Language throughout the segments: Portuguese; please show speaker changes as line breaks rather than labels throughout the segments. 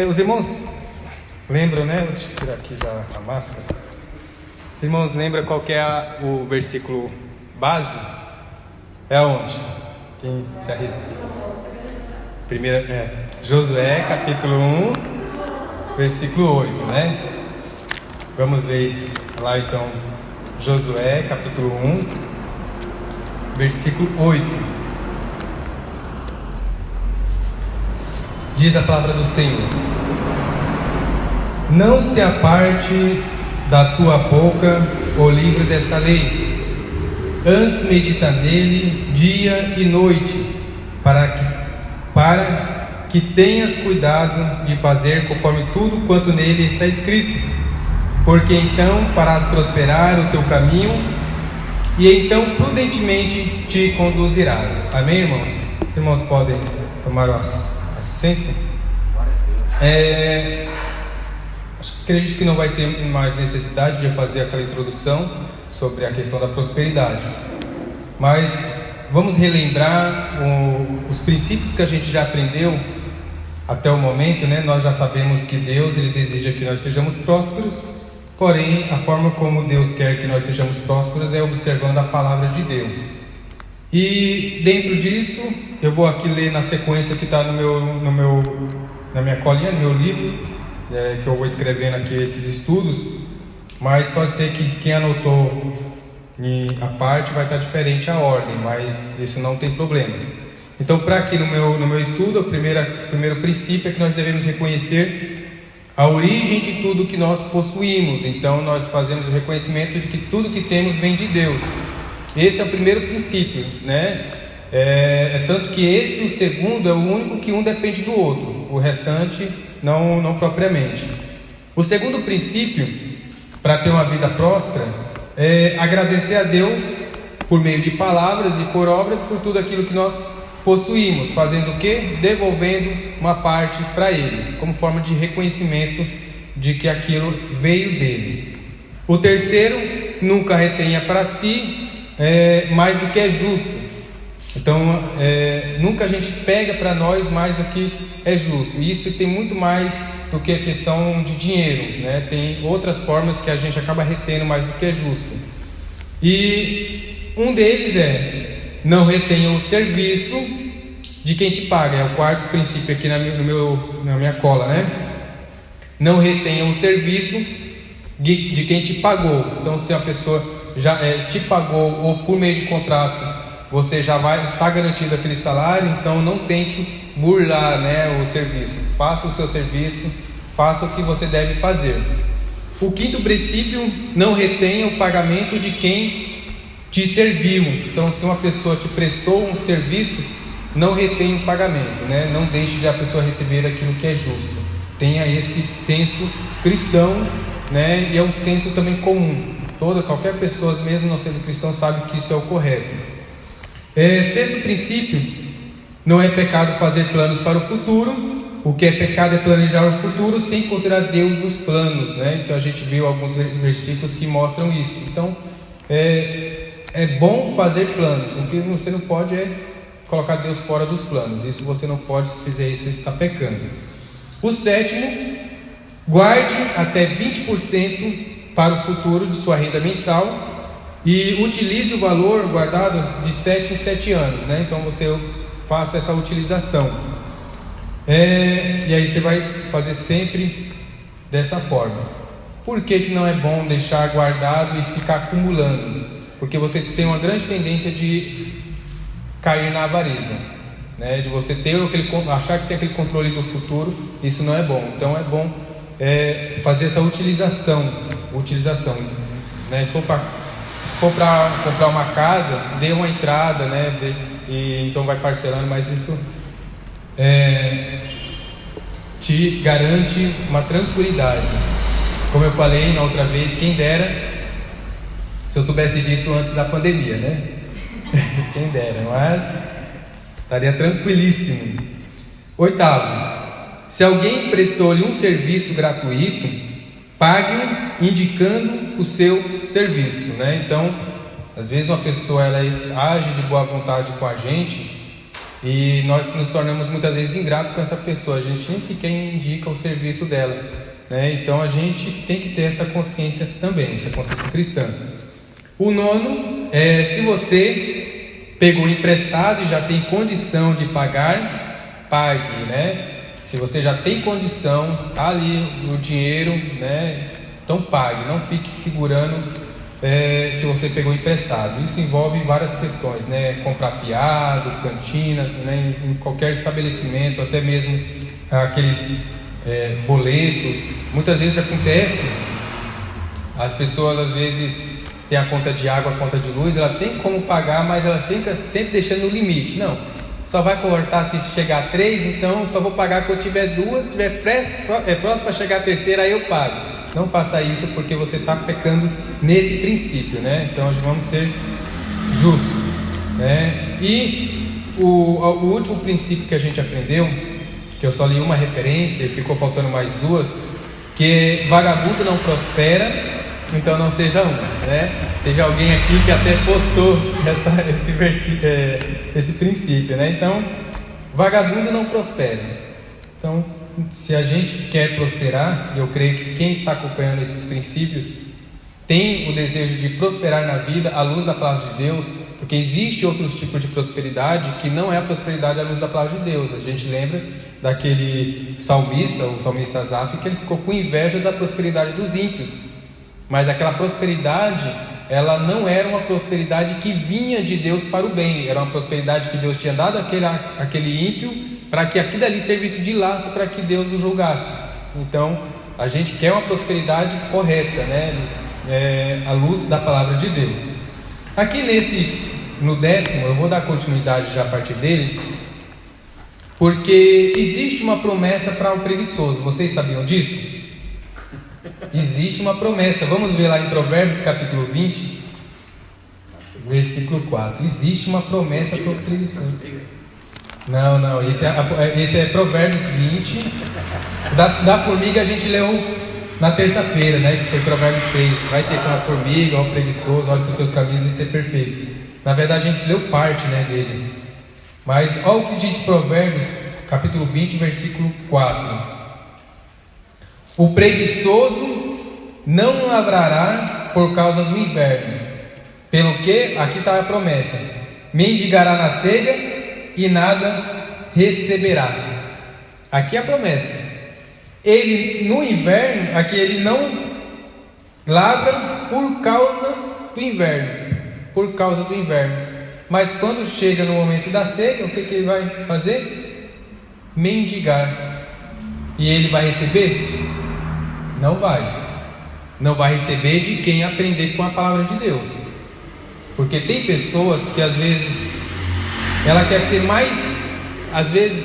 Os irmãos lembram, né? Deixa eu tirar aqui já a máscara. Os irmãos lembram qual que é o versículo base? É onde? Quem se arrisca? Josué, capítulo 1, versículo 8, né? Vamos ver lá então, Josué, capítulo 1, versículo 8. Diz a palavra do Senhor: não se aparte da tua boca o livro desta lei, antes medita nele dia e noite, para que tenhas cuidado de fazer conforme tudo quanto nele está escrito, porque então farás prosperar o teu caminho, e então prudentemente te conduzirás. Amém, irmãos? Os irmãos podem tomar assento. Acredito que não vai ter mais necessidade de fazer aquela introdução sobre a questão da prosperidade, mas vamos relembrar os princípios que a gente já aprendeu até o momento, né? Nós já sabemos que Deus, Ele deseja que nós sejamos prósperos, porém a forma como Deus quer que nós sejamos prósperos é observando a palavra de Deus. E dentro disso, eu vou aqui ler na sequência que está na minha colinha, no meu livro, que eu vou escrevendo aqui esses estudos, mas pode ser que quem anotou a parte vai estar diferente a ordem, mas isso não tem problema. Então, para aqui no meu estudo, o primeiro princípio é que nós devemos reconhecer a origem de tudo que nós possuímos. Então, nós fazemos o reconhecimento de que tudo que temos vem de Deus. Esse é o primeiro princípio, né? Tanto que esse, o segundo, é o único que um depende do outro, o restante não propriamente. O segundo princípio para ter uma vida próspera é agradecer a Deus por meio de palavras e por obras por tudo aquilo que nós possuímos, fazendo o quê? Devolvendo uma parte para Ele, como forma de reconhecimento de que aquilo veio dele. O terceiro, nunca retenha para si mais do que é justo. Então, nunca a gente pega para nós mais do que é justo. E isso tem muito mais do que a questão de dinheiro, né? Tem outras formas que a gente acaba retendo mais do que é justo. E um deles não retenha o serviço de quem te paga. É o quarto princípio aqui na minha cola, né? Não retenha o serviço de quem te pagou. Então, se a pessoa já te pagou ou por meio de contrato, você já vai estar garantido aquele salário, então não tente burlar, né, o serviço. Faça o seu serviço, faça o que você deve fazer. O quinto princípio, não retenha o pagamento de quem te serviu. Então, se uma pessoa te prestou um serviço, não retenha o pagamento, né? Não deixe de a pessoa receber aquilo que é justo. Tenha esse senso cristão, né? E é um senso também comum. Qualquer pessoa, mesmo não sendo cristão, sabe que isso é o correto. Sexto princípio, não é pecado fazer planos para o futuro. O que é pecado é planejar o futuro sem considerar Deus nos planos, né? Então a gente viu alguns versículos que mostram isso. Então é bom fazer planos. O que você não pode é colocar Deus fora dos planos. Isso você não pode. Se fizer isso, você está pecando. O sétimo, guarde até 20% para o futuro de sua renda mensal e utilize o valor guardado de 7 em 7 anos, né? Então você faça essa utilização. E aí você vai fazer sempre dessa forma. Por que não é bom deixar guardado e ficar acumulando? Porque você tem uma grande tendência de cair na avareza, né? De você achar que tem aquele controle do futuro. Isso não é bom. Então é bom fazer essa utilização, né? Se for para comprar uma casa, dê uma entrada, né? E então vai parcelando, mas isso te garante uma tranquilidade. Como eu falei na outra vez, quem dera se eu soubesse disso antes da pandemia, né? Quem dera, mas estaria tranquilíssimo. Oitavo, se alguém prestou-lhe um serviço gratuito, pague-o indicando o seu serviço, né? Então, às vezes uma pessoa ela age de boa vontade com a gente E nós nos tornamos muitas vezes ingratos com essa pessoa, a gente nem sequer indica o serviço dela, né? Então a gente tem que ter essa consciência também, essa consciência cristã. O nono é: se você pegou emprestado e já tem condição de pagar, pague, né? Se você já tem condição, tá ali o dinheiro, né? Então pague, não fique segurando se você pegou emprestado. Isso envolve várias questões, né? Comprar fiado, cantina, né? Em qualquer estabelecimento, até mesmo aqueles boletos. Muitas vezes acontece, as pessoas às vezes têm a conta de água, a conta de luz, ela tem como pagar, mas ela fica sempre deixando no limite. Não, só vai cortar se chegar a 3, então só vou pagar quando tiver 2, se tiver próximo para chegar a terceira, aí eu pago. Não faça isso, porque você está pecando nesse princípio, né? Então vamos ser justos, né? E o último princípio que a gente aprendeu, que eu só li uma referência e ficou faltando mais duas, que vagabundo não prospera, então não seja um, né? Teve alguém aqui que até postou esse princípio, né? Então, vagabundo não prospera. Então, se a gente quer prosperar, e eu creio que quem está acompanhando esses princípios tem o desejo de prosperar na vida à luz da palavra de Deus, porque existe outros tipos de prosperidade que não é a prosperidade à luz da palavra de Deus. A gente lembra daquele salmista, o salmista Asaf, que ele ficou com inveja da prosperidade dos ímpios, mas aquela prosperidade, ela não era uma prosperidade que vinha de Deus para o bem, era uma prosperidade que Deus tinha dado àquele ímpio, para que aquilo ali servisse de laço para que Deus o julgasse. Então, a gente quer uma prosperidade correta, né? À luz da palavra de Deus. Aqui no 10º, eu vou dar continuidade já a partir dele, porque existe uma promessa para o preguiçoso. Vocês sabiam disso? Existe uma promessa. Vamos ver lá em Provérbios capítulo 20, versículo 4. Existe uma promessa para o preguiçoso. Não, esse é Provérbios 20. Da formiga a gente leu na terça-feira, né? Que foi Provérbios 6. Vai ter com a formiga, o preguiçoso, olha para os seus caminhos e ser perfeito. Na verdade a gente leu parte, né, dele. Mas olha o que diz Provérbios capítulo 20, versículo 4. O preguiçoso não lavrará por causa do inverno, pelo que, aqui está a promessa, mendigará na cega e nada receberá. Aqui é a promessa. Ele no inverno, aqui ele não lavra por causa do inverno, mas quando chega no momento da cega, o que ele vai fazer? Mendigar. E ele vai receber? Não vai receber de quem aprender com a palavra de Deus, porque tem pessoas que às vezes ela quer ser mais,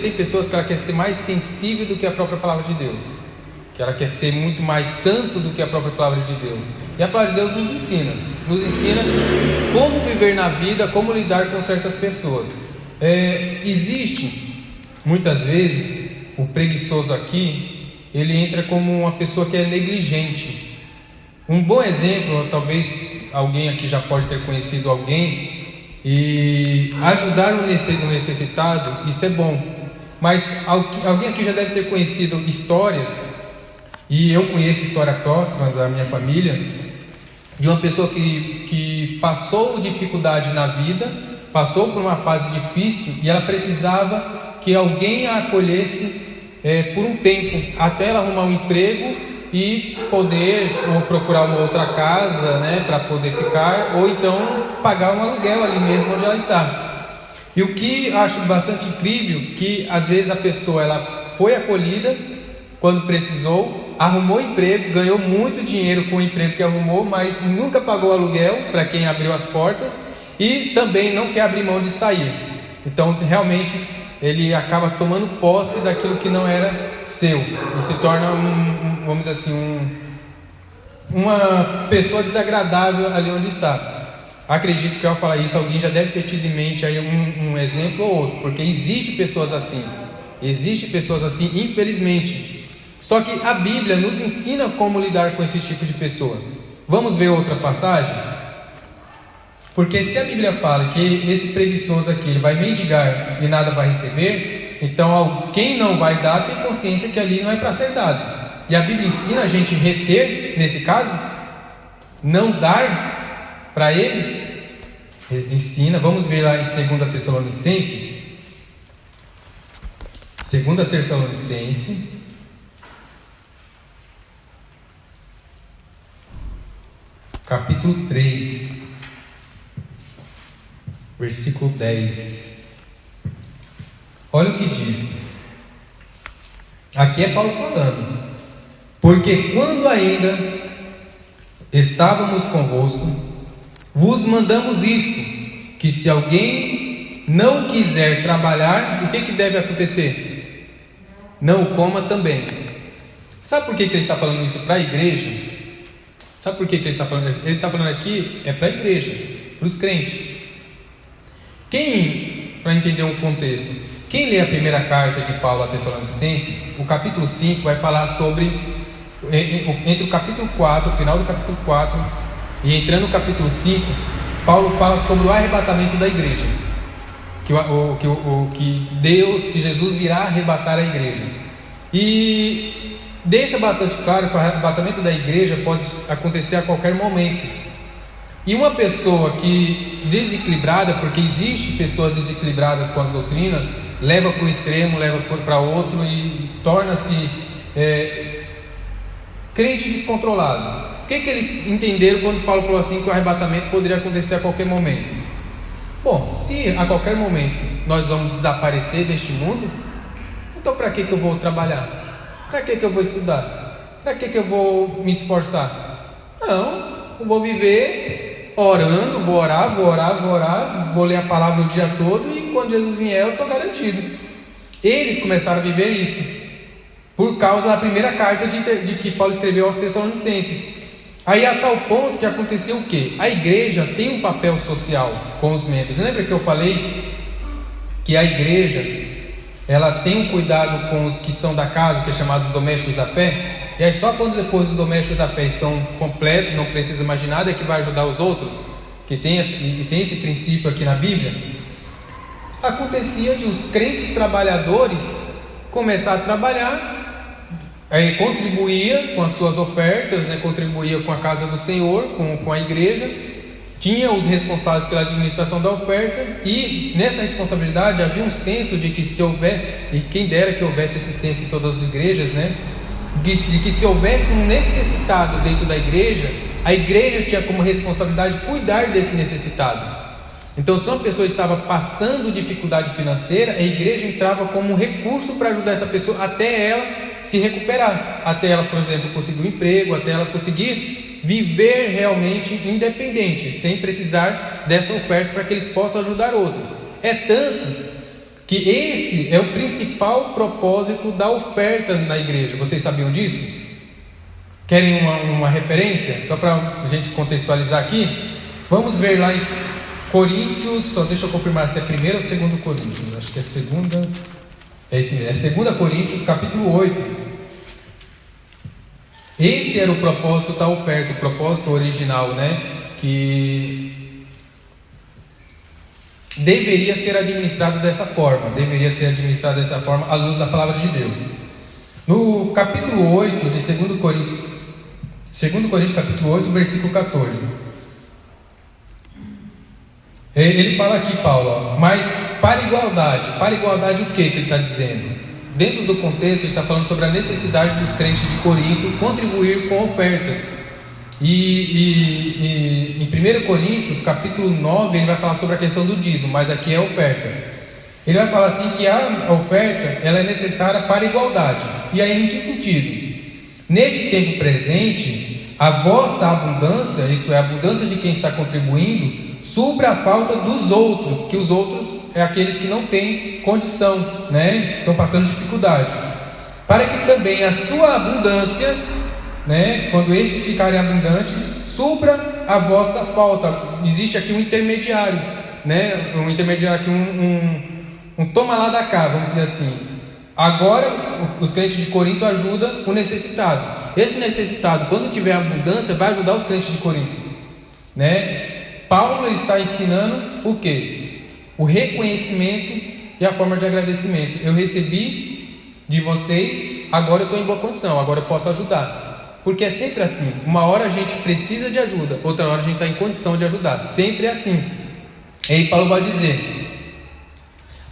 tem pessoas que ela quer ser mais sensível do que a própria palavra de Deus, que ela quer ser muito mais santo do que a própria palavra de Deus. E a palavra de Deus nos ensina como viver na vida, como lidar com certas pessoas. Existe muitas vezes o preguiçoso aqui, ele entra como uma pessoa que é negligente. Um bom exemplo, talvez alguém aqui já pode ter conhecido alguém, e ajudar o necessitado, isso é bom. Mas alguém aqui já deve ter conhecido histórias, e eu conheço história próxima da minha família, de uma pessoa que passou dificuldade na vida, passou por uma fase difícil, e ela precisava que alguém a acolhesse por um tempo, até ela arrumar um emprego e poder ou procurar uma outra casa, né, para poder ficar, ou então pagar um aluguel ali mesmo onde ela está. E o que acho bastante incrível, que às vezes a pessoa ela foi acolhida quando precisou, arrumou emprego, ganhou muito dinheiro com o emprego que arrumou, mas nunca pagou aluguel para quem abriu as portas, e também não quer abrir mão de sair. Então realmente ele acaba tomando posse daquilo que não era seu, e se torna vamos dizer assim, uma pessoa desagradável ali onde está. Acredito que ao falar isso, alguém já deve ter tido em mente aí um exemplo ou outro, porque existe pessoas assim, infelizmente. Só que a Bíblia nos ensina como lidar com esse tipo de pessoa. Vamos ver outra passagem? Porque se a Bíblia fala que esse preguiçoso aqui ele vai mendigar e nada vai receber, então quem não vai dar tem consciência que ali não é para ser dado. E a Bíblia ensina a gente reter, nesse caso, não dar para ele. Ensina, vamos ver lá em 2 Tessalonicenses. 2 Tessalonicenses, capítulo 3, versículo 10. Olha o que diz. Aqui é Paulo falando. Porque quando ainda estávamos convosco, vos mandamos isto, que se alguém não quiser trabalhar, o que deve acontecer? Não coma também. Sabe por que ele está falando isso para a igreja? Sabe por que ele está falando isso? Ele está falando aqui, é para a igreja, para os crentes. Para entender um contexto, quem lê a primeira carta de Paulo a Tessalonicenses, o capítulo 5 vai falar sobre, entre o capítulo 4, o final do capítulo 4 e entrando no capítulo 5, Paulo fala sobre o arrebatamento da igreja, que Jesus virá arrebatar a igreja, e deixa bastante claro que o arrebatamento da igreja pode acontecer a qualquer momento. E uma pessoa que desequilibrada, porque existe pessoas desequilibradas com as doutrinas, leva para o extremo, leva para outro e torna-se crente descontrolado. O que eles entenderam quando Paulo falou assim que o arrebatamento poderia acontecer a qualquer momento? Bom, se a qualquer momento nós vamos desaparecer deste mundo, então para que eu vou trabalhar? Para que eu vou estudar? Para que eu vou me esforçar? Não, eu vou viver orando, vou orar, vou ler a palavra o dia todo, e quando Jesus vier eu estou garantido. Eles começaram a viver isso por causa da primeira carta de que Paulo escreveu aos Tessalonicenses. Aí a tal ponto que aconteceu o quê? A igreja tem um papel social com os membros. Lembra que eu falei que a igreja ela tem um cuidado com os que são da casa, que é chamados domésticos da fé? E aí só quando depois os domésticos da fé estão completos, não precisa mais de nada, é que vai ajudar os outros, que tem esse princípio aqui na Bíblia. Acontecia de os crentes trabalhadores começar a trabalhar, aí contribuía com as suas ofertas, contribuía com a casa do Senhor, com a igreja, tinha os responsáveis pela administração da oferta, e nessa responsabilidade havia um senso de que se houvesse, e quem dera que houvesse esse senso em todas as igrejas, de que se houvesse um necessitado dentro da igreja, a igreja tinha como responsabilidade cuidar desse necessitado. Então, se uma pessoa estava passando dificuldade financeira, a igreja entrava como um recurso para ajudar essa pessoa até ela se recuperar, até ela, por exemplo, conseguir um emprego, até ela conseguir viver realmente independente, sem precisar dessa oferta, para que eles possam ajudar outros. É tanto que esse é o principal propósito da oferta na igreja. Vocês sabiam disso? Querem uma referência? Só para a gente contextualizar aqui. Vamos ver lá em Coríntios, só deixa eu confirmar se é 1º ou 2 Coríntios. Acho que é 2ª. É isso mesmo, é 2 Coríntios, capítulo 8. Esse era o propósito da oferta, o propósito original, que deveria ser administrado dessa forma, à luz da palavra de Deus. No capítulo 8 de 2 Coríntios capítulo 8, versículo 14, ele fala aqui, Paulo, mas para igualdade o que ele está dizendo? Dentro do contexto, ele está falando sobre a necessidade dos crentes de Corinto contribuir com ofertas. E em 1 Coríntios, capítulo 9, ele vai falar sobre a questão do dízimo, mas aqui é a oferta. Ele vai falar assim que a oferta ela é necessária para igualdade. E aí em que sentido? Neste tempo presente, a vossa abundância, isso é a abundância de quem está contribuindo, supra a falta dos outros, que os outros é aqueles que não têm condição, estão passando dificuldade, para que também a sua abundância, quando estes ficarem abundantes, supra a vossa falta. Existe aqui um intermediário, um intermediário aqui, um toma lá da cá, vamos dizer assim. Agora os crentes de Corinto ajudam o necessitado. Esse necessitado, quando tiver abundância, vai ajudar os crentes de Corinto, Paulo está ensinando o quê? O reconhecimento e a forma de agradecimento. Eu recebi de vocês, agora eu estou em boa condição, agora eu posso ajudar. Porque é sempre assim, uma hora a gente precisa de ajuda, outra hora a gente está em condição de ajudar, sempre é assim. E aí Paulo vai dizer: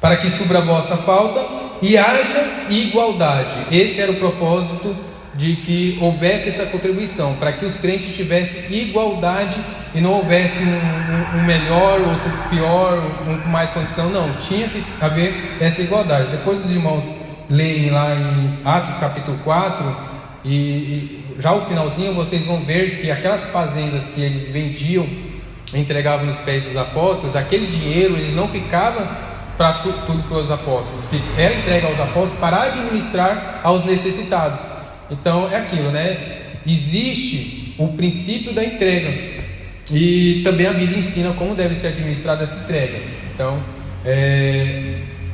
para que supra a vossa falta e haja igualdade. Esse era o propósito de que houvesse essa contribuição, para que os crentes tivessem igualdade e não houvesse um melhor, outro pior, um com mais condição. Não, tinha que haver essa igualdade. Depois os irmãos leem lá em Atos capítulo 4 e já o finalzinho, vocês vão ver que aquelas fazendas que eles vendiam, entregavam nos pés dos apóstolos, aquele dinheiro ele não ficava para tudo para os apóstolos, era entregue aos apóstolos para administrar aos necessitados. Então é aquilo, né? Existe o princípio da entrega e também a Bíblia ensina como deve ser administrada essa entrega. Então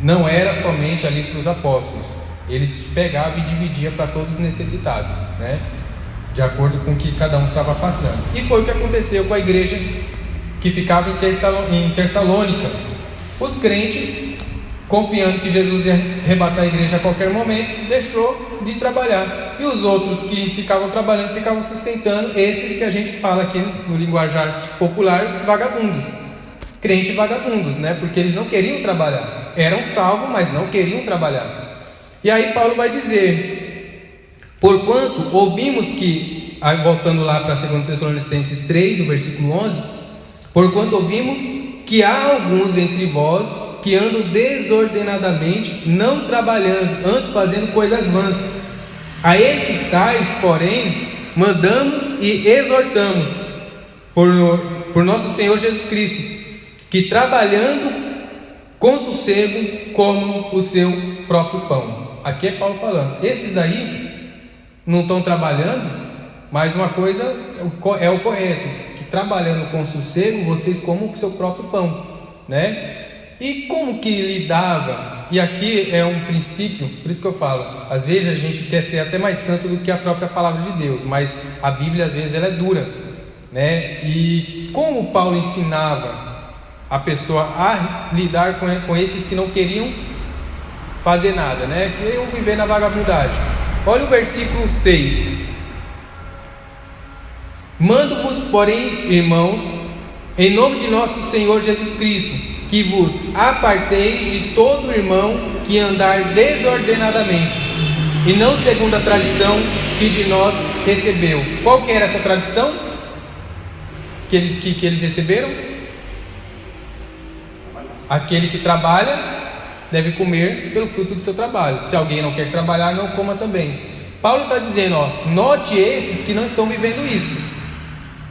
não era somente ali para os apóstolos, eles pegavam e dividiam para todos os necessitados, né? De acordo com o que cada um estava passando. E foi o que aconteceu com a igreja que ficava em Tessalônica. Os crentes, confiando que Jesus ia arrebatar a igreja a qualquer momento, deixou de trabalhar. E os outros que ficavam trabalhando, ficavam sustentando esses que a gente fala aqui no linguajar popular, vagabundos. Crentes vagabundos, né? Porque eles não queriam trabalhar. Eram salvos, mas não queriam trabalhar. E aí Paulo vai dizer: porquanto ouvimos que, voltando lá para 2 Tessalonicenses 3, o versículo 11, porquanto ouvimos que há alguns entre vós que andam desordenadamente, não trabalhando, antes fazendo coisas vãs. A estes tais, porém, mandamos e exortamos por nosso Senhor Jesus Cristo, que trabalhando com sossego comam o seu próprio pão. Aqui é Paulo falando, esses daí não estão trabalhando, mas uma coisa é o correto, que trabalhando com sossego, vocês comam o seu próprio pão, né? E como que lidava? E aqui é um princípio, por isso que eu falo, às vezes a gente quer ser até mais santo do que a própria palavra de Deus, mas a Bíblia às vezes ela é dura, né? E como Paulo ensinava a pessoa a lidar com esses que não queriam fazer nada, né? Queriam viver na vagabundagem. Olha o versículo 6. Mando-vos, porém, irmãos, em nome de nosso Senhor Jesus Cristo, que vos apartei de todo irmão que andar desordenadamente, e não segundo a tradição que de nós recebeu. Qual que era essa tradição que eles receberam? Aquele que trabalha deve comer pelo fruto do seu trabalho. Se alguém não quer trabalhar, não coma também. Paulo está dizendo, note esses que não estão vivendo isso,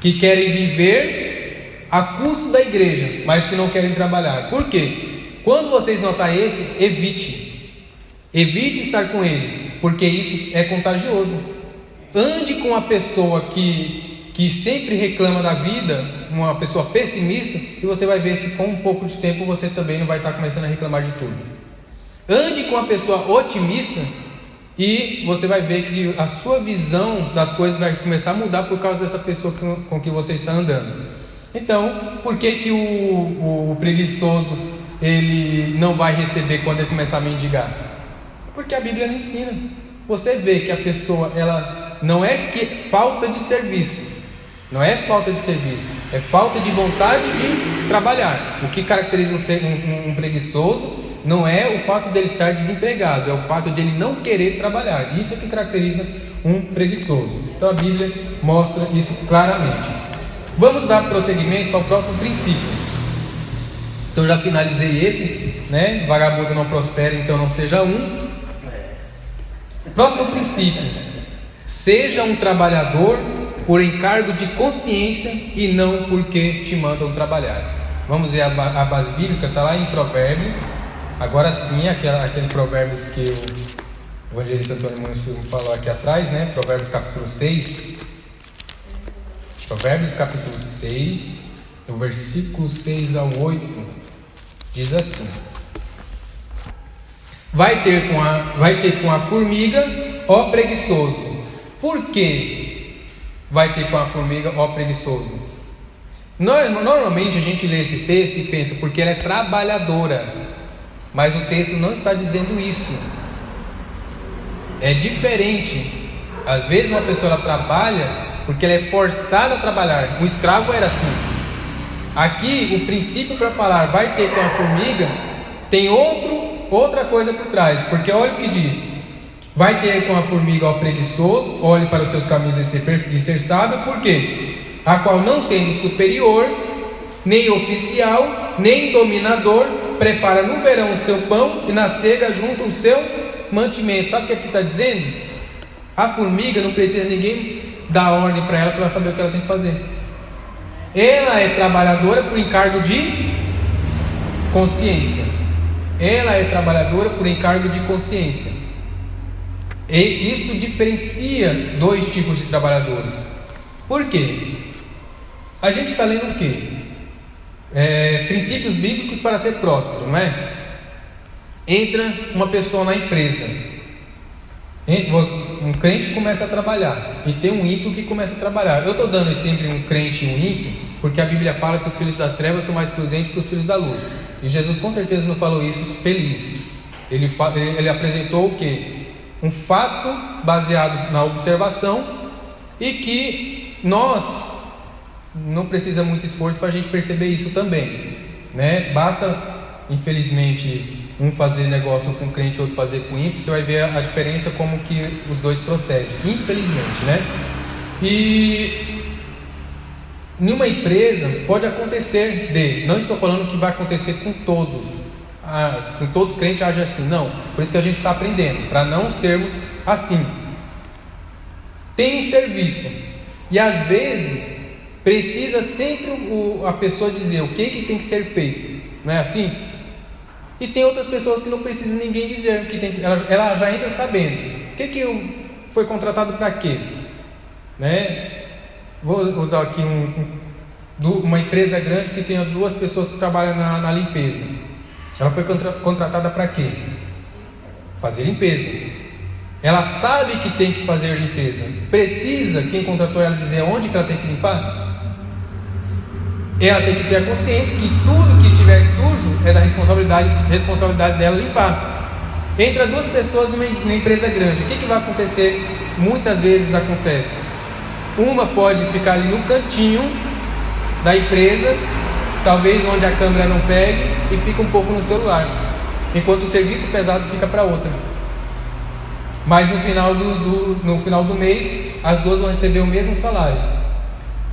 que querem viver a custo da igreja, mas que não querem trabalhar. Por quê? Quando vocês notarem esse, evite estar com eles, porque isso é contagioso. Ande com a pessoa que sempre reclama da vida, uma pessoa pessimista, e você vai ver se com um pouco de tempo você também não vai estar começando a reclamar de tudo. Ande com a pessoa otimista e você vai ver que a sua visão das coisas vai começar a mudar por causa dessa pessoa com que você está andando. Então, por que o preguiçoso ele não vai receber quando ele começar a mendigar? Porque a Bíblia não ensina. Você vê que a pessoa, ela não é falta de serviço, não é falta de serviço, é falta de vontade de trabalhar. O que caracteriza um preguiçoso não é o fato dele estar desempregado, é o fato de ele não querer trabalhar. Isso é que caracteriza um preguiçoso. Então a Bíblia mostra isso claramente. Vamos dar prosseguimento ao próximo princípio. Então já finalizei esse, né? Vagabundo não prospera, então não seja um. Próximo princípio: seja um trabalhador por encargo de consciência e não porque te mandam trabalhar. Vamos ver a base bíblica, está lá em Provérbios. Agora sim, aquele Provérbios que o evangelista Antônio Múcio falou aqui atrás, né? Provérbios capítulo 6. Provérbios capítulo 6, do versículo 6 ao 8, diz assim: Vai ter com a formiga, ó preguiçoso. Por que vai ter com a formiga, ó preguiçoso? Normalmente a gente lê esse texto e pensa, porque ela é trabalhadora, mas o texto não está dizendo isso. É diferente. Às vezes uma pessoa ela trabalha porque ela é forçada a trabalhar. Um escravo era assim. Aqui o princípio para falar vai ter com a formiga tem outra coisa por trás, porque olha o que diz: vai ter com a formiga ao preguiçoso, olhe para os seus caminhos e ser sábio, por quê? A qual não tendo superior, nem oficial, nem dominador, prepara no verão o seu pão e na cega junta o seu mantimento. Sabe o que aqui está dizendo? A formiga não precisa ninguém dar ordem para ela saber o que ela tem que fazer. Ela é trabalhadora por encargo de consciência. Ela é trabalhadora por encargo de consciência. E isso diferencia dois tipos de trabalhadores. Por quê? A gente está lendo o quê? Princípios bíblicos para ser próspero, não é? Entra uma pessoa na empresa, um crente começa a trabalhar, e tem um ímpio que começa a trabalhar. Eu estou dando sempre um crente e um ímpio, porque a Bíblia fala que os filhos das trevas são mais prudentes que os filhos da luz, e Jesus com certeza não falou isso feliz. Ele apresentou o quê? Um fato baseado na observação, e que nós não precisa muito esforço para a gente perceber isso também, né? Basta, infelizmente, um fazer negócio com crente, outro fazer com ímpio, você vai ver a diferença como que os dois procedem, infelizmente, né? E numa empresa pode acontecer não estou falando que vai acontecer com todos, com todos os crentes agem assim, não, por isso que a gente está aprendendo, para não sermos assim. Tem um serviço, e às vezes precisa sempre a pessoa dizer o que tem que ser feito, não é assim? E tem outras pessoas que não precisam ninguém dizer, ela já entra sabendo. O que foi contratado para quê? Né? Vou usar aqui uma empresa grande que tem 2 pessoas que trabalham na limpeza. Ela foi contratada para quê? Fazer limpeza. Ela sabe que tem que fazer limpeza. Precisa quem contratou ela dizer onde que ela tem que limpar? Ela tem que ter a consciência que tudo que estiver sujo é da responsabilidade dela limpar. Entra 2 pessoas numa empresa grande, o que vai acontecer? Muitas vezes acontece. Uma pode ficar ali no cantinho da empresa, talvez onde a câmera não pegue, e fica um pouco no celular, enquanto o serviço pesado fica para outra. Mas no final do mês, as 2 vão receber o mesmo salário.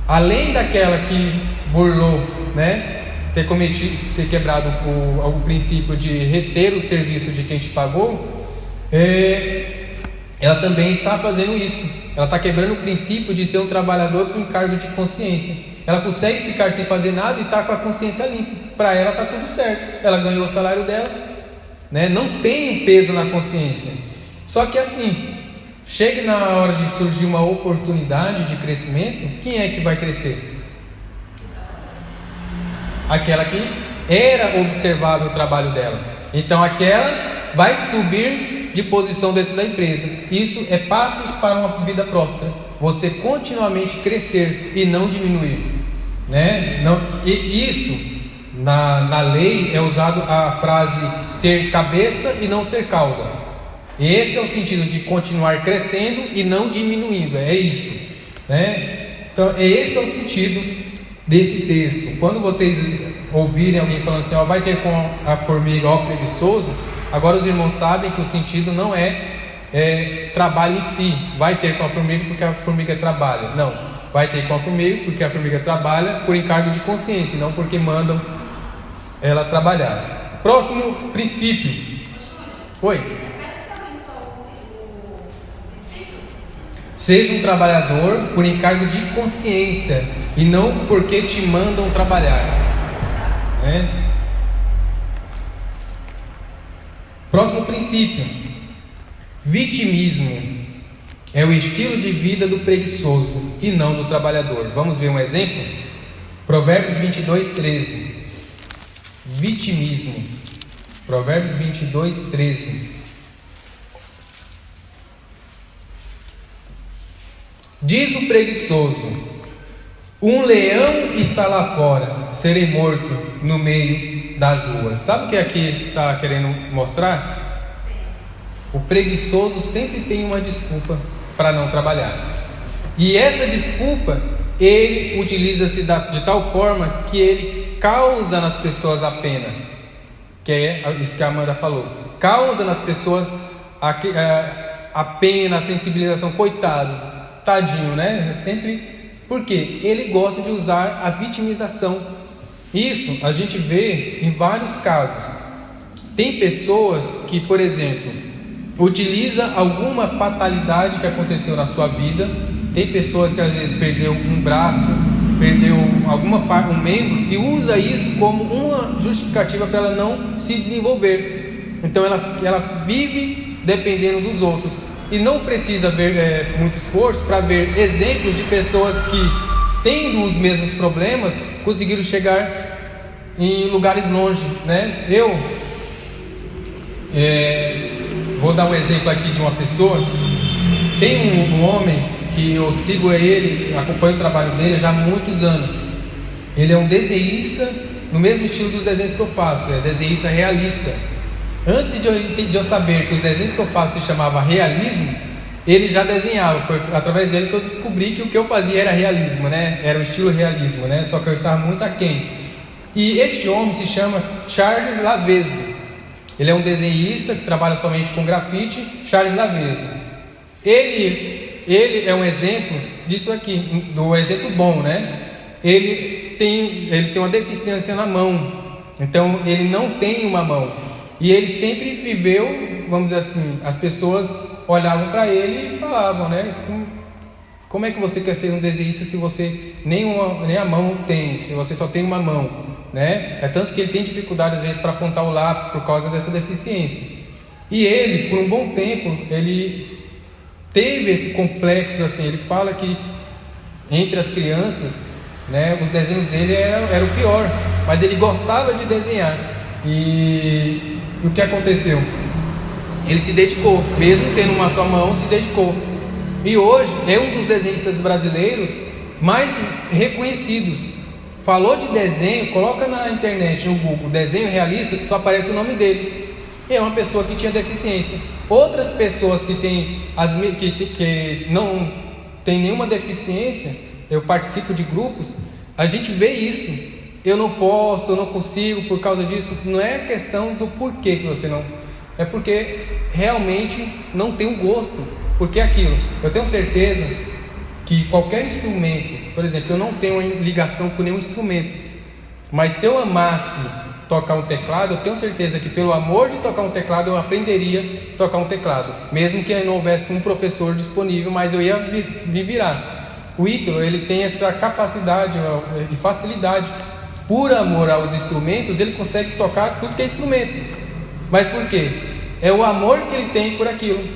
Além daquela que burlou, né, ter quebrado o princípio de reter o serviço de quem te pagou, ela também está fazendo isso. Ela está quebrando o princípio de ser um trabalhador com encargo de consciência. Ela consegue ficar sem fazer nada e está com a consciência limpa. Para ela está tudo certo. Ela ganhou o salário dela, né? Não tem um peso na consciência. Só que assim, chega na hora de surgir uma oportunidade de crescimento, quem é que vai crescer? Aquela que era observável o trabalho dela. Então aquela vai subir de posição dentro da empresa. Isso é passos para uma vida próspera. Você continuamente crescer e não diminuir, né? E isso na lei é usado a frase ser cabeça e não ser cauda. Esse é o sentido de continuar crescendo e não diminuindo, é isso, né? Então esse é o sentido desse texto. Quando vocês ouvirem alguém falando assim, vai ter com a formiga ó preguiçoso, agora os irmãos sabem que o sentido não é trabalho em si, vai ter com a formiga porque a formiga trabalha, não, vai ter com a formiga porque a formiga trabalha por encargo de consciência, não porque mandam ela trabalhar. Próximo princípio. Oi. Seja um trabalhador por encargo de consciência e não porque te mandam trabalhar, né? Próximo princípio: vitimismo é o estilo de vida do preguiçoso e não do trabalhador. Vamos ver um exemplo? Provérbios 22:13. Vitimismo. Provérbios 22:13. Diz o preguiçoso: Um leão está lá fora, serei morto no meio das ruas. Sabe o que aqui está querendo mostrar? O preguiçoso sempre tem uma desculpa para não trabalhar. E essa desculpa, ele utiliza-se de tal forma que ele causa nas pessoas a pena. Que é isso que a Amanda falou. Causa nas pessoas a pena, a sensibilização. Coitado, tadinho, né? É sempre... Por quê? Ele gosta de usar a vitimização. Isso a gente vê em vários casos. Tem pessoas que, por exemplo, utiliza alguma fatalidade que aconteceu na sua vida. Tem pessoas que às vezes perdeu um braço, perdeu um membro, e usa isso como uma justificativa para ela não se desenvolver. Então ela vive dependendo dos outros. E não precisa ver muito esforço para ver exemplos de pessoas que, tendo os mesmos problemas, conseguiram chegar em lugares longe, né? Eu vou dar um exemplo aqui de uma pessoa. Tem um homem que eu sigo ele, acompanho o trabalho dele já há muitos anos. Ele é um desenhista no mesmo estilo dos desenhos que eu faço, é desenhista realista. Antes de eu saber que os desenhos que eu faço se chamava realismo, ele já desenhava. Foi através dele que eu descobri que o que eu fazia era realismo, né? Era o estilo realismo, né? Só que eu estava muito aquém. E este homem se chama Charles Lavezo. Ele é um desenhista que trabalha somente com grafite. Charles Lavezo. Ele é um exemplo disso aqui, do exemplo bom, né? Ele tem uma deficiência na mão. Então ele não tem uma mão. E ele sempre viveu, vamos dizer assim, as pessoas olhavam para ele e falavam, né? Como é que você quer ser um desenhista se você nem a mão tem, se você só tem uma mão, né? É tanto que ele tem dificuldade às vezes para apontar o lápis por causa dessa deficiência. E ele, por um bom tempo, ele teve esse complexo, assim, ele fala que entre as crianças, né, os desenhos dele eram o pior, mas ele gostava de desenhar. E o que aconteceu? Ele se dedicou, mesmo tendo uma só mão, se dedicou. E hoje é um dos desenhistas brasileiros mais reconhecidos. Falou de desenho, coloca na internet, no Google, desenho realista, só aparece o nome dele. É uma pessoa que tinha deficiência. Outras pessoas que não tem nenhuma deficiência, eu participo de grupos, a gente vê isso. Eu não posso, eu não consigo por causa disso. Não é questão do porquê que você não... É porque realmente não tem um gosto. Porque é aquilo. Eu tenho certeza que qualquer instrumento, por exemplo, eu não tenho ligação com nenhum instrumento. Mas se eu amasse tocar um teclado, eu tenho certeza que pelo amor de tocar um teclado, eu aprenderia a tocar um teclado. Mesmo que não houvesse um professor disponível, mas eu ia me virar. O Ítalo, ele tem essa capacidade e facilidade. Por amor aos instrumentos, ele consegue tocar tudo que é instrumento. Mas por quê? É o amor que ele tem por aquilo.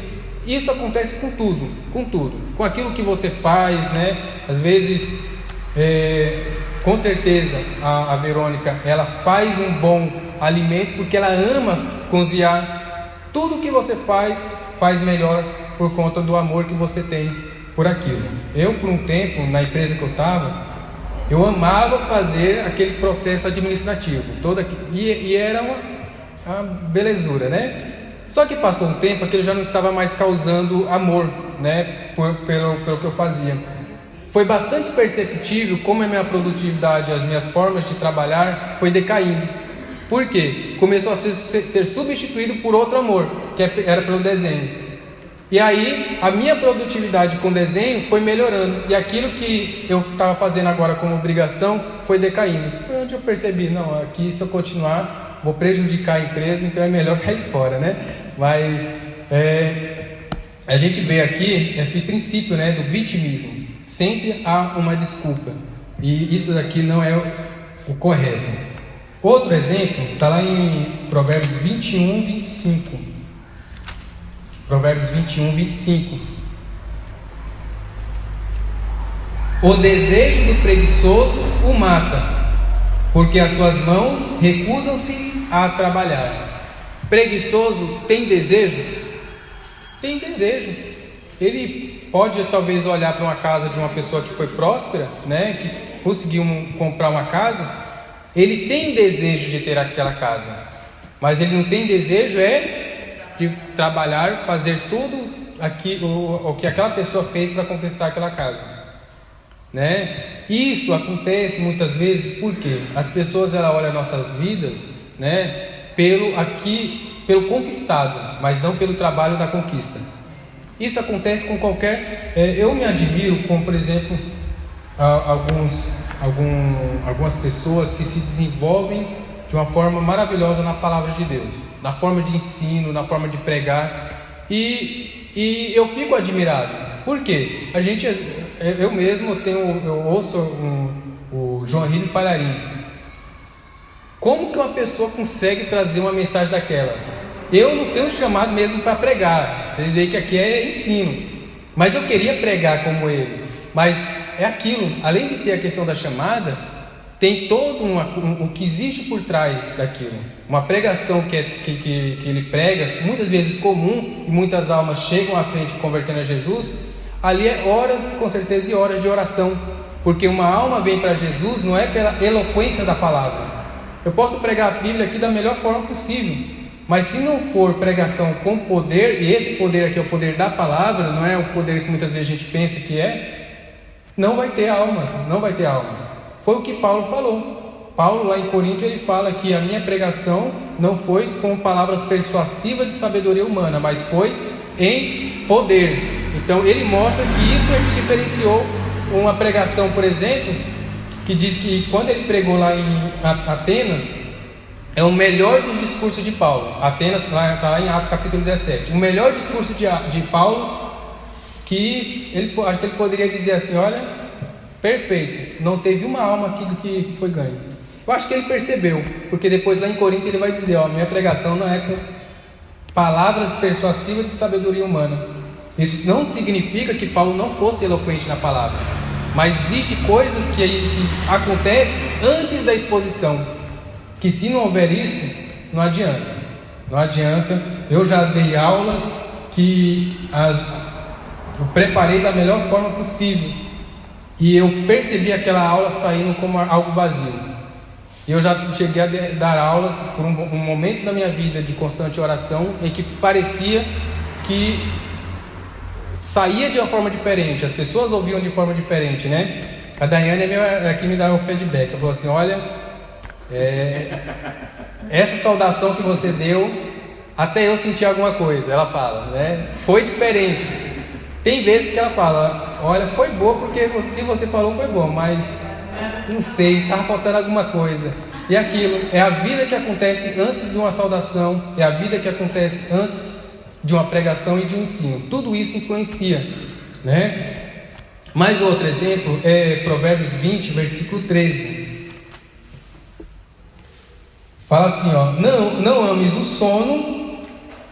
Isso acontece com tudo, com aquilo que você faz, né? Às vezes, com certeza, a Verônica, ela faz um bom alimento porque ela ama cozinhar. Tudo que você faz melhor por conta do amor que você tem por aquilo. Eu, por um tempo, na empresa que eu estava, eu amava fazer aquele processo administrativo, e era uma belezura, né? Só que passou um tempo, aquilo já não estava mais causando amor, né? Pelo que eu fazia. Foi bastante perceptível como a minha produtividade, as minhas formas de trabalhar foi decaindo. Por quê? Começou a ser substituído por outro amor, que era pelo desenho. E aí, a minha produtividade com desenho foi melhorando. E aquilo que eu estava fazendo agora como obrigação foi decaindo. Foi onde eu percebi, não, aqui se eu continuar, vou prejudicar a empresa, então é melhor cair fora, né? Mas a gente vê aqui esse princípio, né, do vitimismo. Sempre há uma desculpa. E isso aqui não é o correto. Outro exemplo está lá em Provérbios 21, 25. Provérbios 21, 25. O desejo do preguiçoso o mata, porque as suas mãos recusam-se a trabalhar. Preguiçoso tem desejo? Tem desejo. Ele pode talvez olhar para uma casa de uma pessoa que foi próspera, né? conseguiu comprar uma casa, ele tem desejo de ter aquela casa, mas ele não tem desejo de trabalhar, fazer tudo o que aquela pessoa fez para conquistar aquela casa, né? Isso acontece muitas vezes porque as pessoas olham nossas vidas, né, pelo conquistado, mas não pelo trabalho da conquista. Isso acontece com qualquer... eu me admiro com, por exemplo, algumas pessoas que se desenvolvem de uma forma maravilhosa na palavra de Deus, na forma de ensino, na forma de pregar, e eu fico admirado. Por quê? Eu mesmo ouço o João Henrique Palharim. Como que uma pessoa consegue trazer uma mensagem daquela? Eu não tenho chamado mesmo para pregar. Vocês veem que aqui é ensino, mas eu queria pregar como ele. Mas é aquilo, além de ter a questão da chamada, tem todo o que existe por trás daquilo. Uma pregação que ele prega, muitas vezes comum, e muitas almas chegam à frente convertendo a Jesus. Ali é horas, com certeza, e horas de oração, porque uma alma vem para Jesus não é pela eloquência da palavra. Eu posso pregar a Bíblia aqui da melhor forma possível, mas se não for pregação com poder, e esse poder aqui é o poder da palavra, não é o poder que muitas vezes a gente pensa que não vai ter almas, não vai ter almas. Foi o que Paulo falou. Paulo lá em Corinto, ele fala que a minha pregação não foi com palavras persuasivas de sabedoria humana, mas foi em poder. Então ele mostra que isso é que diferenciou uma pregação, por exemplo, que diz que quando ele pregou lá em Atenas, é o melhor dos discursos de Paulo. Atenas está lá em Atos capítulo 17. O melhor discurso de Paulo, que acho que ele poderia dizer assim: olha, perfeito, não teve uma alma aqui que foi ganha. Eu acho que ele percebeu, porque depois lá em Corinto ele vai dizer: minha pregação não é com palavras persuasivas de sabedoria humana. Isso não significa que Paulo não fosse eloquente na palavra, mas existem coisas que acontecem antes da exposição, que se não houver isso, não adianta. Não adianta. Eu já dei aulas que eu preparei da melhor forma possível, e eu percebi aquela aula saindo como algo vazio. E eu já cheguei a dar aulas por um momento da minha vida de constante oração, em que parecia que saía de uma forma diferente, as pessoas ouviam de forma diferente, né? A Daiane aqui me dá um feedback. Ela falou assim: olha, essa saudação que você deu, até eu senti alguma coisa. Ela fala, né? Foi diferente. Tem vezes que ela fala: olha, foi boa porque o que você falou foi bom, mas não sei, estava faltando alguma coisa. E aquilo é a vida que acontece antes de uma saudação, é a vida que acontece antes de uma pregação e de um ensino. Tudo isso influencia, né? Mais outro exemplo é Provérbios 20, versículo 13. Fala assim, não ames o sono,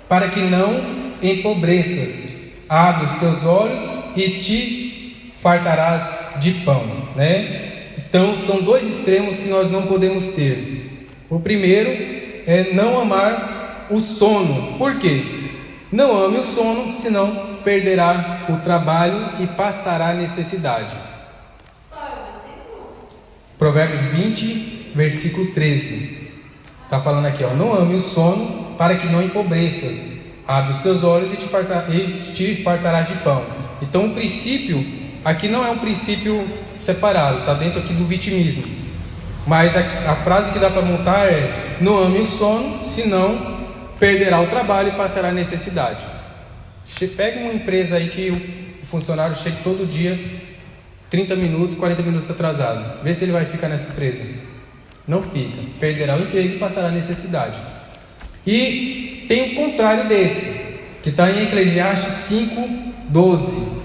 para que não empobreças. Abre os teus olhos e te fartarás de pão, né? Então são dois extremos que nós não podemos ter. O primeiro é não amar o sono. Por quê? Não ame o sono, senão perderá o trabalho e passará necessidade. Provérbios 20, versículo 13. Está falando aqui, não ame o sono, para que não empobreças. Abre os teus olhos e te fartarás de pão. Então o princípio aqui não é um princípio separado, está dentro aqui do vitimismo. Mas a frase que dá para montar é: não ame o sono, senão perderá o trabalho e passará necessidade. Pega uma empresa aí que o funcionário chega todo dia 30 minutos, 40 minutos atrasado. Vê se ele vai ficar nessa empresa. Não fica. Perderá o emprego e passará necessidade. E tem o contrário desse, que está em Eclesiastes 5:12.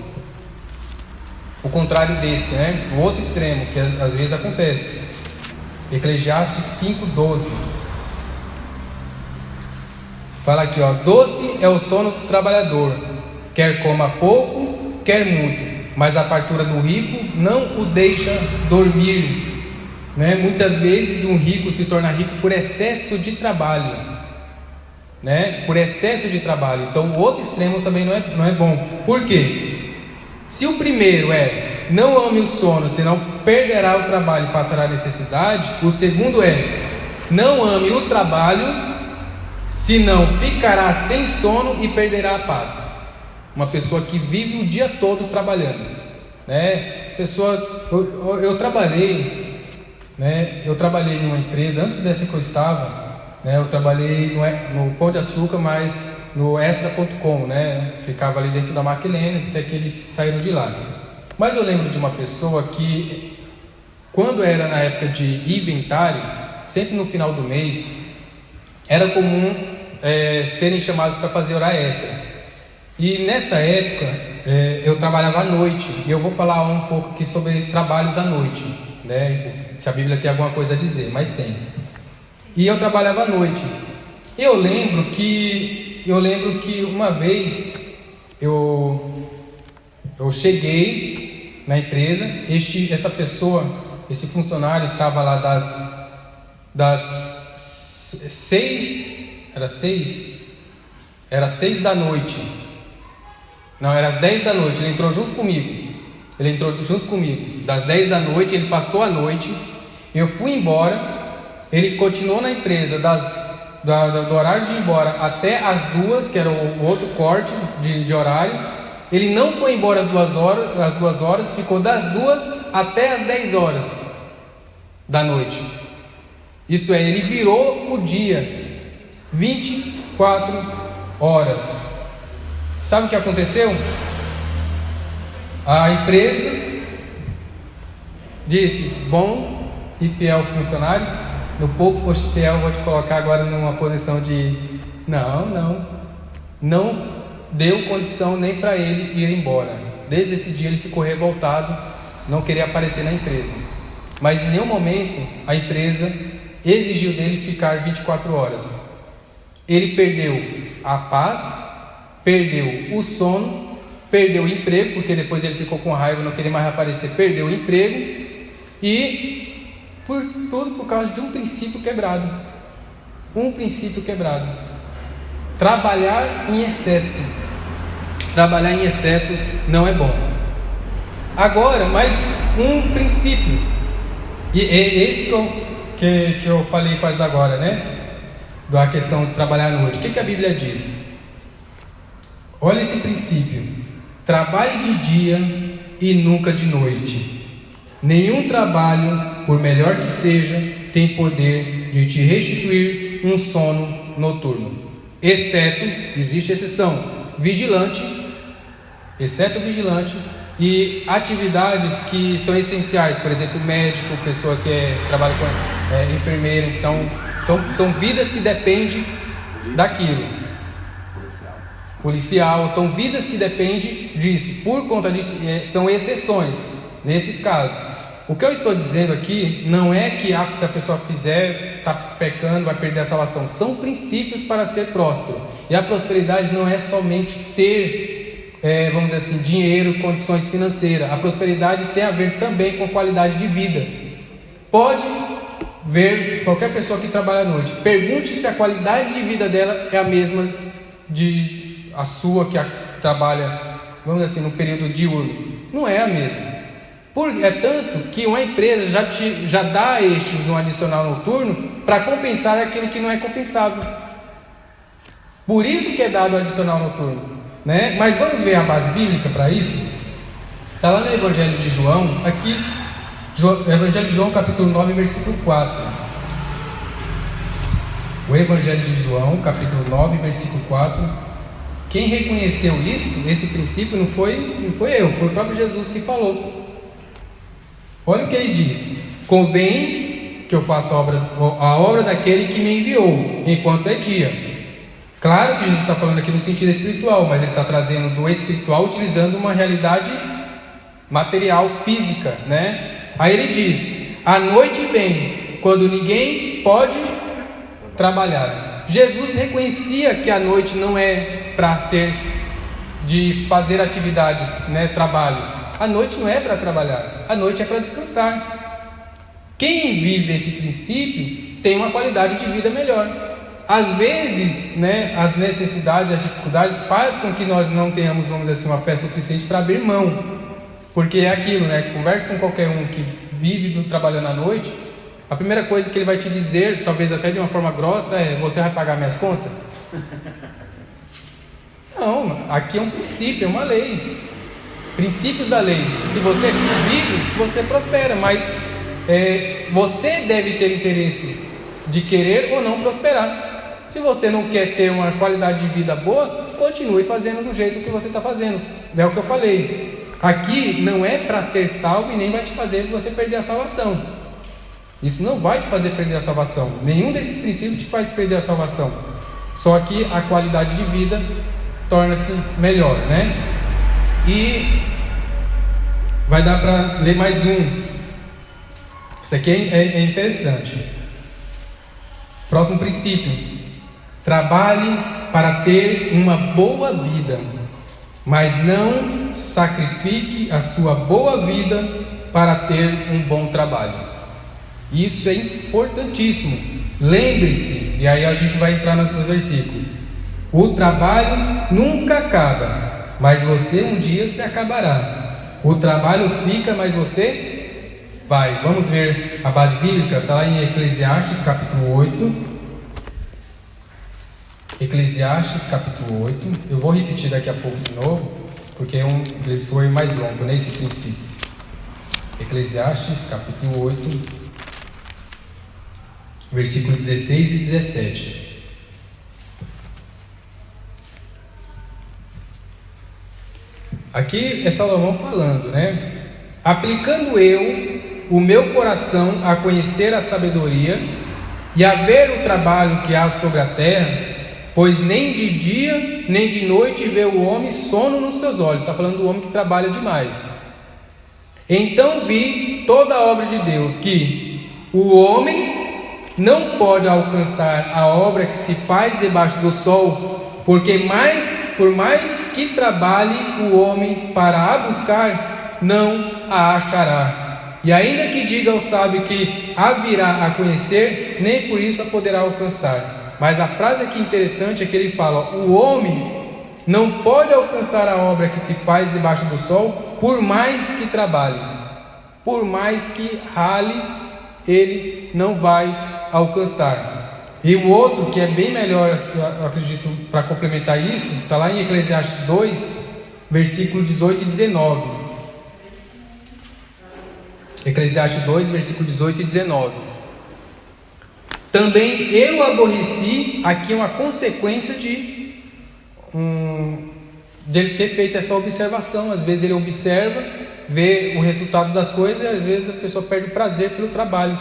O contrário desse, né? O outro extremo, que às vezes acontece. Eclesiastes 5:12. Fala aqui, doce é o sono do trabalhador, quer coma pouco, quer muito, mas a fartura do rico não o deixa dormir, né? Muitas vezes um rico se torna rico por excesso de trabalho, né? Por excesso de trabalho. Então o outro extremo também não é bom. Por quê? Se o primeiro é não ame o sono, senão perderá o trabalho e passará necessidade. O segundo é: não ame o trabalho, senão ficará sem sono e perderá a paz. Uma pessoa que vive o dia todo trabalhando, né? Eu trabalhei, né? Eu trabalhei numa empresa antes dessa que eu estava, né? Eu trabalhei no Pão de Açúcar, mas no Extra.com, né? Ficava ali dentro da Maquilene, até que eles saíram de lá. Mas eu lembro de uma pessoa que, quando era na época de inventário, sempre no final do mês, era comum serem chamados para fazer hora extra. E nessa época eu trabalhava à noite, e eu vou falar um pouco aqui sobre trabalhos à noite, né? Se a Bíblia tem alguma coisa a dizer, mas tem. E eu trabalhava à noite. Eu lembro que uma vez eu cheguei na empresa, esta pessoa, esse funcionário estava lá das 6 da noite. Não, era às 10 da noite. Ele entrou junto comigo. Das 10 da noite, ele passou a noite. Eu fui embora. Ele continuou na empresa do horário de ir embora até as 2, que era o outro corte de horário. Ele não foi embora às 2 horas, ficou das 2 até as 10 horas da noite. Isso é, ele virou o dia 24 horas. Sabe o que aconteceu? A empresa disse: bom e fiel funcionário, no pouco foste fiel, vou te colocar agora numa posição de... Não deu condição nem para ele ir embora. Desde esse dia ele ficou revoltado, não queria aparecer na empresa. Mas em nenhum momento a empresa exigiu dele ficar 24 horas. Ele perdeu a paz, perdeu o sono, perdeu o emprego, porque depois ele ficou com raiva, não queria mais aparecer, perdeu o emprego, e tudo por causa de um princípio quebrado. Trabalhar em excesso não é bom. Agora, mais um princípio, e é esse que eu falei quase agora, né? Da questão de trabalhar à noite. O que a Bíblia diz? Olha esse princípio: trabalhe de dia e nunca de noite. Nenhum trabalho, por melhor que seja, tem poder de te restituir um sono noturno, exceto, existe exceção, exceto vigilante e atividades que são essenciais, por exemplo, médico, pessoa que trabalha com enfermeiro. Então, são vidas que dependem daquilo. Policial, são vidas que dependem disso. Por conta disso, são exceções nesses casos. O que eu estou dizendo aqui não é que se a pessoa fizer, está pecando, vai perder a salvação. São princípios para ser próspero. E a prosperidade não é somente ter, vamos dizer assim, dinheiro, condições financeiras. A prosperidade tem a ver também com qualidade de vida. Pode ver qualquer pessoa que trabalha à noite, pergunte se a qualidade de vida dela é a mesma de a sua que trabalha, vamos dizer assim, no período diurno. Não é a mesma. É tanto que uma empresa já dá a estes um adicional noturno para compensar aquilo que não é compensável. Por isso que é dado o adicional noturno, né? Mas vamos ver a base bíblica para isso. Está lá no Evangelho de João, aqui, Evangelho de João, capítulo 9, versículo 4. O Evangelho de João, capítulo 9, versículo 4. Quem reconheceu esse princípio, não foi eu, foi o próprio Jesus que falou. Olha o que ele diz: convém que eu faça a obra daquele que me enviou, enquanto é dia. Claro que Jesus está falando aqui no sentido espiritual, mas ele está trazendo do espiritual utilizando uma realidade material, física, né? Aí ele diz: a noite vem, quando ninguém pode trabalhar. Jesus reconhecia que a noite não é para ser de fazer atividades, né, trabalhos. A noite não é para trabalhar, a noite é para descansar. Quem vive esse princípio tem uma qualidade de vida melhor. Às vezes, né, as necessidades, as dificuldades fazem com que nós não tenhamos, vamos dizer assim, uma fé suficiente para abrir mão. Porque é aquilo, né? Conversa com qualquer um que vive trabalhando à noite, a primeira coisa que ele vai te dizer, talvez até de uma forma grossa, é: você vai pagar minhas contas? Não, aqui é um princípio, é uma lei. Princípios da lei. Se você vive, você prospera, mas você deve ter interesse de querer ou não prosperar. Se você não quer ter uma qualidade de vida boa, continue fazendo do jeito que você está fazendo. É o que eu falei. Aqui não é para ser salvo e nem vai te fazer você perder a salvação. Isso não vai te fazer perder a salvação. Nenhum desses princípios te faz perder a salvação. Só que a qualidade de vida torna-se melhor, né? E vai dar para ler mais um. Isso aqui é interessante. Próximo princípio: trabalhe para ter uma boa vida, mas não sacrifique a sua boa vida para ter um bom trabalho. Isso é importantíssimo. Lembre-se, e aí a gente vai entrar nos versículos: o trabalho nunca acaba, mas você um dia se acabará. O trabalho fica, mas você vai. Vamos ver a base bíblica, está lá em Eclesiastes capítulo 8. Eclesiastes capítulo 8. Eu vou repetir daqui a pouco de novo, porque ele foi mais longo nesse princípio. Eclesiastes capítulo 8, versículos 16 e 17. Aqui é Salomão falando, né? Aplicando eu o meu coração a conhecer a sabedoria e a ver o trabalho que há sobre a terra, pois nem de dia nem de noite vê o homem sono nos seus olhos. Está falando do homem que trabalha demais. Então vi toda a obra de Deus, que o homem não pode alcançar a obra que se faz debaixo do sol, porque por mais que trabalhe o homem para a buscar, não a achará. E ainda que diga ao sábio que a virá a conhecer, nem por isso a poderá alcançar. Mas a frase aqui interessante é que ele fala: o homem não pode alcançar a obra que se faz debaixo do sol, por mais que trabalhe, por mais que rale, ele não vai alcançar. E o outro, que é bem melhor, eu acredito, para complementar isso, está lá em Eclesiastes 2, versículo 18 e 19. Eclesiastes 2, versículo 18 e 19. Também eu aborreci, aqui uma consequência de ele ter feito essa observação. Às vezes ele observa, vê o resultado das coisas, e às vezes a pessoa perde o prazer pelo trabalho.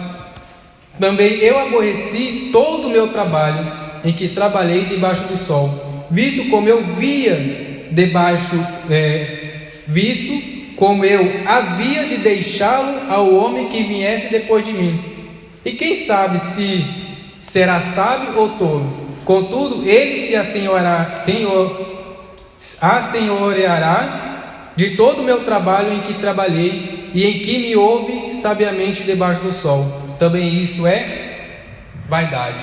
Também eu aborreci todo o meu trabalho, em que trabalhei debaixo do sol, visto como eu havia de deixá-lo ao homem que viesse depois de mim. E quem sabe se será sábio ou tolo? Contudo, ele se assenhoreará de todo o meu trabalho em que trabalhei e em que me houve sabiamente debaixo do sol. Também isso é vaidade.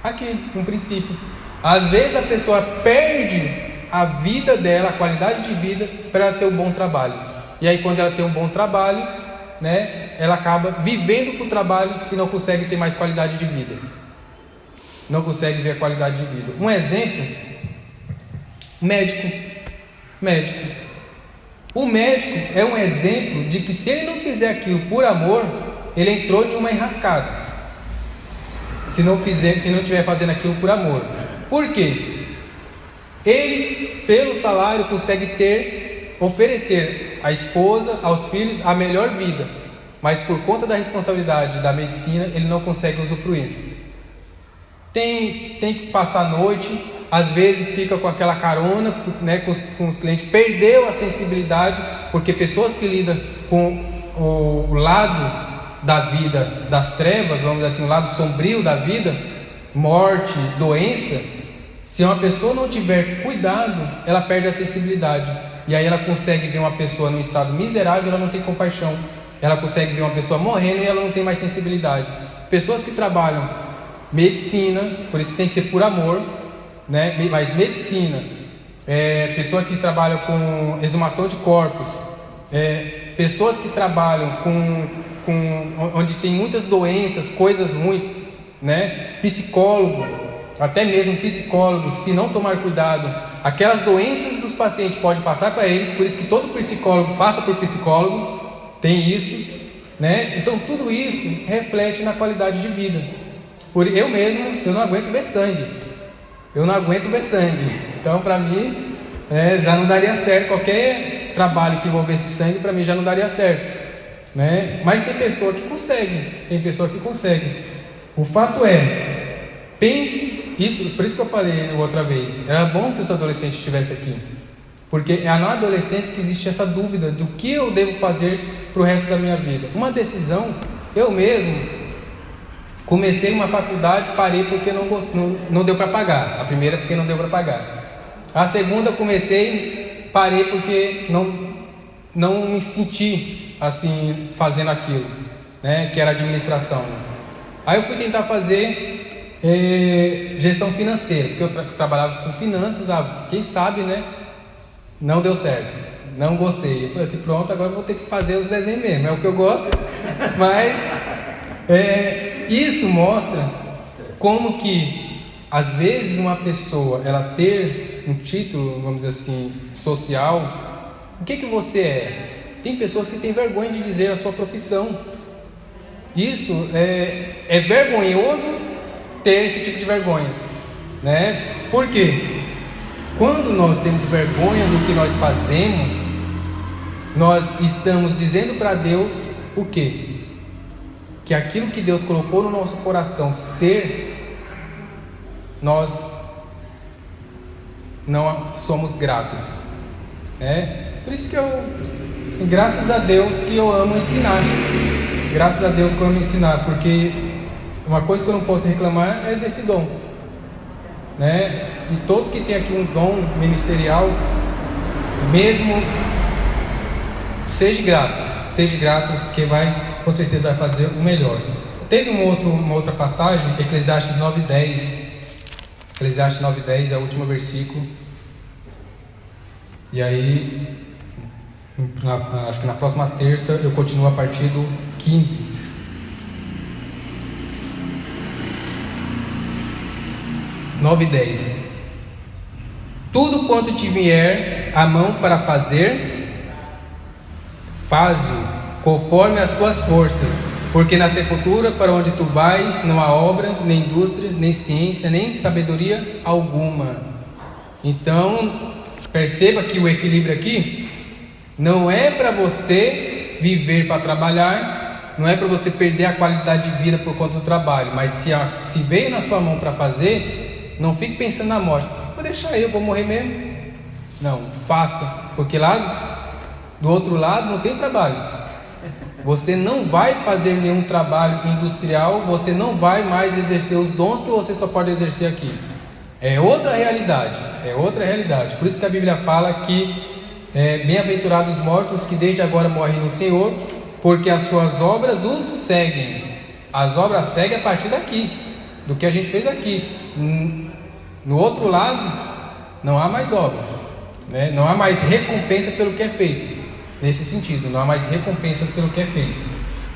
Aqui, um princípio. Às vezes a pessoa perde a vida dela, a qualidade de vida, para ela ter um bom trabalho. E aí quando ela tem um bom trabalho, né, ela acaba vivendo para o trabalho e não consegue ter mais qualidade de vida. Não consegue ver a qualidade de vida. Um exemplo: médico. O médico é um exemplo de que se ele não fizer aquilo por amor, ele entrou em uma enrascada. Se não estiver fazendo aquilo por amor. Por quê? Ele, pelo salário, consegue oferecer à esposa, aos filhos, a melhor vida. Mas por conta da responsabilidade da medicina, ele não consegue usufruir. Tem que passar a noite, às vezes fica com aquela carona, né, com os clientes, perdeu a sensibilidade, porque pessoas que lidam com o lado da vida das trevas, vamos dizer assim, o lado sombrio da vida, morte, doença, se uma pessoa não tiver cuidado, ela perde a sensibilidade, e aí ela consegue ver uma pessoa num estado miserável, ela não tem compaixão, ela consegue ver uma pessoa morrendo e ela não tem mais sensibilidade. Pessoas que trabalham medicina, por isso tem que ser por amor, né? Mas medicina, pessoa que trabalha com exumação de corpos, pessoas que trabalham onde tem muitas doenças, coisas ruins, né? Psicólogo, até mesmo psicólogo, se não tomar cuidado, aquelas doenças dos pacientes podem passar para eles, por isso que todo psicólogo passa por psicólogo, tem isso, né? Então tudo isso reflete na qualidade de vida. Eu mesmo, eu não aguento ver sangue, então para mim já não daria certo, qualquer trabalho que envolvesse sangue para mim já não daria certo, né? Mas tem pessoa que consegue, o fato pense isso, por isso que eu falei outra vez, era bom que os adolescentes estivessem aqui, porque é na adolescência que existe essa dúvida do que eu devo fazer para o resto da minha vida. Uma decisão, eu mesmo comecei uma faculdade, parei porque não deu para pagar. A primeira porque não deu para pagar. A segunda comecei, parei porque não me senti assim fazendo aquilo, né, que era administração. Aí eu fui tentar fazer gestão financeira, porque eu trabalhava com finanças, quem sabe, né? Não deu certo, não gostei. Eu falei assim, pronto, agora eu vou ter que fazer os desenhos mesmo, é o que eu gosto, mas isso mostra como que às vezes uma pessoa, ela ter um título, vamos dizer assim, social, o que você é? Tem pessoas que têm vergonha de dizer a sua profissão. Isso é vergonhoso ter esse tipo de vergonha, né? Por quê? Quando nós temos vergonha do que nós fazemos, nós estamos dizendo para Deus o quê? Que aquilo que Deus colocou no nosso coração ser, nós não somos gratos, né? Por isso que assim, graças a Deus que eu amo ensinar, porque uma coisa que eu não posso reclamar é desse dom, né? E todos que têm aqui um dom ministerial, mesmo, seja grato, porque com certeza vai fazer o melhor. Teve uma outra passagem, Eclesiastes 9:10. Eclesiastes 9:10 é o último versículo. E aí, acho que na próxima terça eu continuo a partir do 15. Nove 10. Tudo quanto te vier a mão para fazer, faze-o conforme as tuas forças, porque na sepultura para onde tu vais não há obra, nem indústria, nem ciência, nem sabedoria alguma. Então, perceba que o equilíbrio aqui não é para você viver para trabalhar, não é para você perder a qualidade de vida por conta do trabalho, mas se veio na sua mão para fazer, não fique pensando na morte. Vou deixar eu vou morrer mesmo. Não, faça, porque lá do outro lado não tem trabalho. Você não vai fazer nenhum trabalho industrial, você não vai mais exercer os dons que você só pode exercer aqui. É outra realidade. Por isso que a Bíblia fala que bem-aventurados os mortos que desde agora morrem no Senhor, porque as suas obras os seguem. As obras seguem a partir daqui, do que a gente fez aqui. No outro lado, não há mais obra, né? Não há mais recompensa pelo que é feito. Nesse sentido, não há mais recompensa pelo que é feito.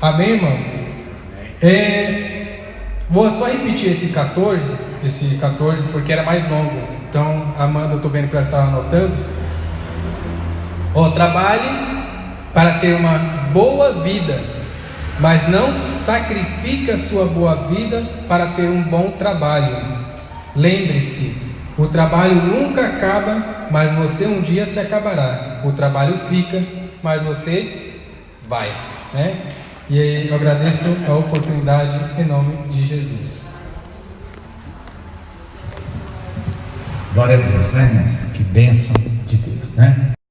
Amém, irmãos? Vou só repetir esse 14, porque era mais longo. Então, Amanda, eu estou vendo que ela estava anotando. Trabalhe para ter uma boa vida, mas não sacrifique a sua boa vida para ter um bom trabalho. Lembre-se, o trabalho nunca acaba, mas você um dia se acabará. O trabalho fica, mas você vai, né? E aí eu agradeço a oportunidade em nome de Jesus.
Glória a Deus, né, irmãos? Que bênção de Deus, né?